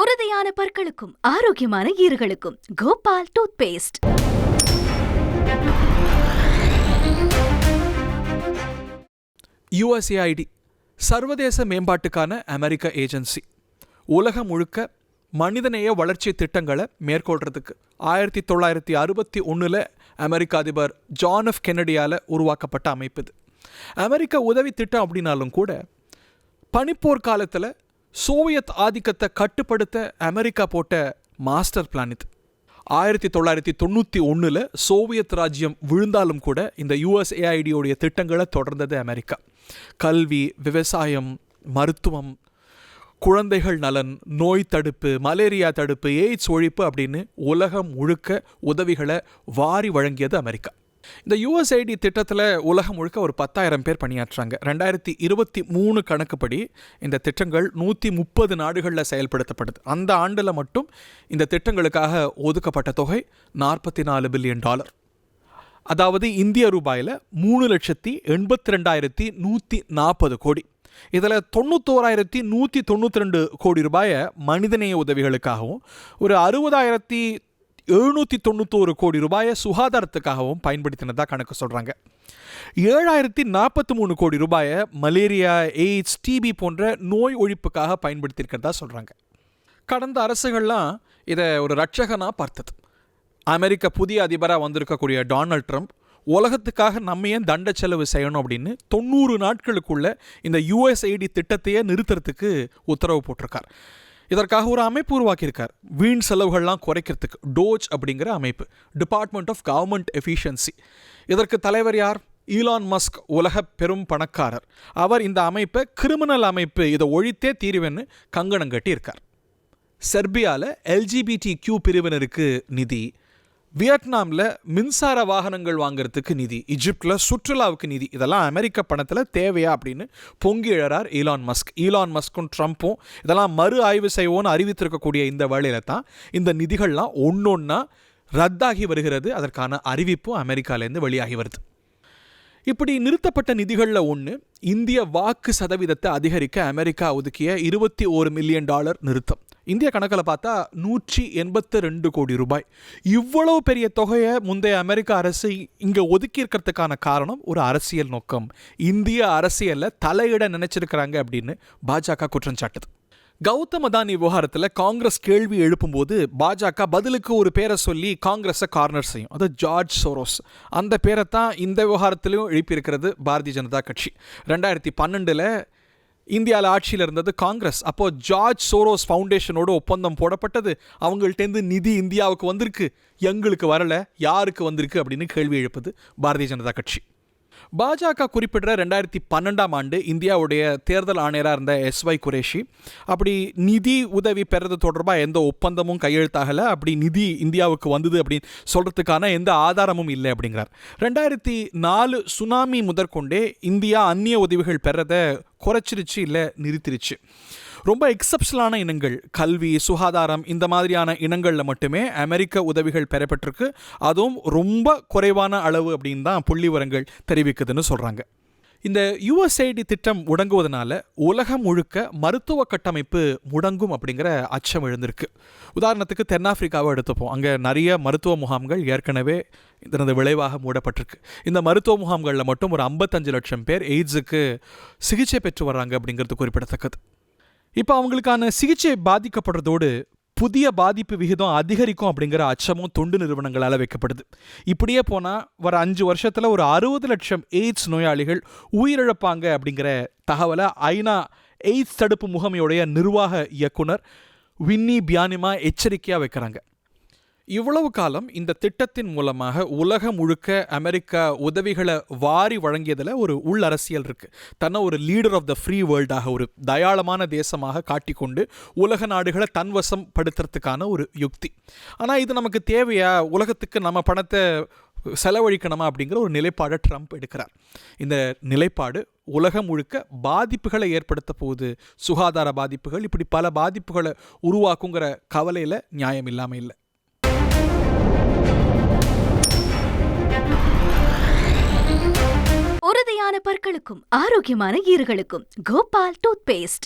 உறுதியான பற்களுக்கும் ஆரோக்கியமான ஈறுகளுக்கும் Gopal tooth paste. USAID சர்வதேச மேம்பாட்டுக்கான அமெரிக்க ஏஜென்சி உலகம் முழுக்க மனிதநேய வளர்ச்சி திட்டங்களை மேற்கொள்றதுக்கு 1961 அமெரிக்க அதிபர் ஜான் எஃப் கென்னடியால் உருவாக்கப்பட்ட அமைப்பு இது. அமெரிக்க உதவி திட்டம் அப்படின்னாலும் கூட பனிப்போர் காலத்தில் சோவியத் ஆதிக்கத்தை கட்டுப்படுத்த அமெரிக்கா போட்ட மாஸ்டர் பிளான் இது. 1991 சோவியத் ராஜ்யம் விழுந்தாலும் கூட இந்த USAID திட்டங்களை தொடர்ந்தது அமெரிக்கா. கல்வி, விவசாயம், மருத்துவம், குழந்தைகள் நலன், நோய் தடுப்பு, மலேரியா தடுப்பு, எய்ட்ஸ் ஒழிப்பு அப்படின்னு உலகம் முழுக்க உதவிகளை வாரி வழங்கியது அமெரிக்கா. இந்த USAID திட்டத்தில் உலகம் முழுக்க ஒரு 10,000 பேர் பணியாற்றுறாங்க. 2023 கணக்குப்படி இந்த திட்டங்கள் 130 நாடுகளில் செயல்படுத்தப்படுது. அந்த ஆண்டில் மட்டும் இந்த திட்டங்களுக்காக ஒதுக்கப்பட்ட தொகை $44 பில்லியன். அதாவது இந்திய ரூபாயில் 3,82,140 கோடி. இதில் 91,192 கோடி ரூபாயை மனிதநேய உதவிகளுக்காகவும், ஒரு 60,791 கோடி ரூபாயை சுகாதாரத்துக்காகவும் பயன்படுத்தினதாக கணக்கு சொல்கிறாங்க. 7,043 கோடி ரூபாயை மலேரியா, எய்ட்ஸ், டிபி போன்ற நோய் ஒழிப்புக்காக பயன்படுத்தியிருக்கிறதா சொல்கிறாங்க. கடந்த அரசுகள்லாம் இதை ஒரு ரட்சகனாக பார்த்தது. அமெரிக்க புதிய அதிபராக வந்திருக்கக்கூடிய டொனால்ட் ட்ரம்ப் உலகத்துக்காக நம்ம ஏன் தண்ட செலவு செய்யணும் அப்படின்னு 90 நாட்களுக்குள்ள இந்த USAID திட்டத்தையே நிறுத்துறதுக்கு உத்தரவு போட்டிருக்கார். இதற்காக ஒரு அமைப்பு உருவாக்கியிருக்கார், வீண் செலவுகள்லாம் குறைக்கிறதுக்கு. டோஜ் அப்படிங்கிற அமைப்பு, டிபார்ட்மெண்ட் ஆஃப் கவர்மெண்ட் எஃபிஷியன்சி. இதற்கு தலைவர் யார்? ஈலான் மஸ்க், உலக பெரும் பணக்காரர். அவர் இந்த அமைப்பை கிரிமினல் அமைப்பு, இதை ஒழித்தே தீருவேன்னு கங்கணம் கட்டி இருக்கார். செர்பியாவில் LGBTQ பிரிவினருக்கு நிதி, வியட்நாமில் மின்சார வாகனங்கள் வாங்கிறதுக்கு நிதி, ஈஜிப்டில் சுற்றுலாவுக்கு நிதி, இதெல்லாம் அமெரிக்க பணத்தில் தேவையா அப்படின்னு பொங்கி எழறார் ஈலான் மஸ்க். ஈலான் மஸ்க்கும் ட்ரம்ப்பும் இதெல்லாம் மறு ஆய்வு செய்வோன்னு அறிவித்திருக்கக்கூடிய இந்த வேளையில் தான் இந்த நிதிகள்லாம் ஒன்றொன்னா ரத்தாகி வருகிறது. அதற்கான அறிவிப்பும் அமெரிக்காவிலேருந்து வெளியாகி வருது. இப்படி நிறுத்தப்பட்ட நிதிகளில் ஒன்று, இந்திய வாக்கு சதவீதத்தை அதிகரிக்க அமெரிக்கா ஒதுக்கிய $21 மில்லியன் நிறுத்தம். இந்திய கணக்கில் பார்த்தா 182 கோடி ரூபாய். இவ்வளவு பெரிய தொகையை முந்தைய அமெரிக்க அரசு இங்கே ஒதுக்கி இருக்கிறதுக்கான காரணம் ஒரு அரசியல் நோக்கம். இந்திய அரசியலில் தலையிட நினைச்சிருக்கிறாங்க அப்படின்னு பாஜக குற்றம் சாட்டுது. கௌதம் அதானி விவகாரத்தில் காங்கிரஸ் கேள்வி எழுப்பும்போது பாஜக பதிலுக்கு ஒரு பேரை சொல்லி காங்கிரஸை கார்னர் செய்யும். அது ஜார்ஜ் சோரோஸ். அந்த பேரை தான் இந்த விவகாரத்திலையும் எழுப்பியிருக்கிறது பாரதிய ஜனதா கட்சி. 2012 இந்தியாவில் ஆட்சியில் இருந்தது காங்கிரஸ். அப்போது ஜார்ஜ் சோரோஸ் ஃபவுண்டேஷனோட ஒப்பந்தம் போடப்பட்டது. அவங்கள்ட்டேருந்து நிதி இந்தியாவுக்கு வந்திருக்கு, எங்களுக்கு வரலை, யாருக்கு வந்திருக்கு அப்படின்னு கேள்வி எழுப்புது பாரதிய ஜனதா கட்சி. பாஜக குறிப்பிடுற 2012 இந்தியாவுடைய தேர்தல் ஆணையராக இருந்த SY குரேஷி அப்படி நிதி உதவி பெறது தொடர்பாக எந்த ஒப்பந்தமும் கையெழுத்தாகலை, அப்படி நிதி இந்தியாவுக்கு வந்தது அப்படின்னு சொல்கிறதுக்கான எந்த ஆதாரமும் இல்லை அப்படிங்கிறார். 2004 சுனாமி முதற்கொண்டே இந்தியா அந்நிய உதவிகள் பெறதை குறைச்சிருச்சு, இல்லை நிறுத்திருச்சு. ரொம்ப எக்ஸப்ஷனலான இனங்கள், கல்வி, சுகாதாரம், இந்த மாதிரியான இனங்களில் மட்டுமே அமெரிக்க உதவிகள் பெறப்பட்டிருக்கு. அதுவும் ரொம்ப குறைவான அளவு அப்படின்னு தான் புள்ளி விவரங்கள் தெரிவிக்குதுன்னு சொல்கிறாங்க. இந்த USAID திட்டம் முடங்குவதனால உலகம் முழுக்க மருத்துவ கட்டமைப்பு முடங்கும் அப்படிங்கிற அச்சம் எழுந்திருக்கு. உதாரணத்துக்கு தென்னாப்பிரிக்காவை எடுத்துப்போம். அங்கே நிறைய மருத்துவ முகாம்கள் ஏற்கனவே இதனது விளைவாக மூடப்பட்டிருக்கு. இந்த மருத்துவ முகாம்களில் மட்டும் ஒரு 55 லட்சம் பேர் எய்ட்ஸுக்கு சிகிச்சை பெற்று வர்றாங்க அப்படிங்கிறது குறிப்பிடத்தக்கது. இப்போ அவங்களுக்கான சிகிச்சை பாதிக்கப்படுறதோடு புதிய பாதிப்பு விகிதம் அதிகரிக்கும் அப்படிங்கிற அச்சமும் தொண்டு நிறுவனங்களால் வைக்கப்படுது. இப்படியே போனால் வர 5 வருஷத்தில் ஒரு 60 லட்சம் எய்ட்ஸ் நோயாளிகள் உயிரிழப்பாங்க அப்படிங்கிற தகவலை ஐநா எய்ட்ஸ் தடுப்பு முகமையுடைய நிர்வாக இயக்குனர் வின்னி பியானிமா எச்சரிக்கையாக வைக்கிறாங்க. இவ்வளவு காலம் இந்த திட்டத்தின் மூலமாக உலகம் முழுக்க அமெரிக்கா உதவிகளை வாரி வழங்கியதில் ஒரு உள் அரசியல் இருக்குது. தன்னை ஒரு லீடர் ஆஃப் த ஃப்ரீ வேர்ல்டாக, ஒரு தயாளமான தேசமாக காட்டிக்கொண்டு உலக நாடுகளை தன்வசம் படுத்துறதுக்கான ஒரு யுக்தி. ஆனால் இது நமக்கு தேவையா, உலகத்துக்கு நம்ம பணத்தை செலவழிக்கணுமா அப்படிங்கிற ஒரு நிலைப்பாடை ட்ரம்ப் எடுக்கிறார். இந்த நிலைப்பாடு உலகம் முழுக்க பாதிப்புகளை ஏற்படுத்த போகுது, சுகாதார பாதிப்புகள், இப்படி பல பாதிப்புகளை உருவாக்குங்கிற கவலையில் நியாயம் இல்லாமல் இல்லை. உறுதியான பற்களுக்கும் ஆரோக்கியமான ஈறுகளுக்கும் கோபால் டூத் பேஸ்ட்.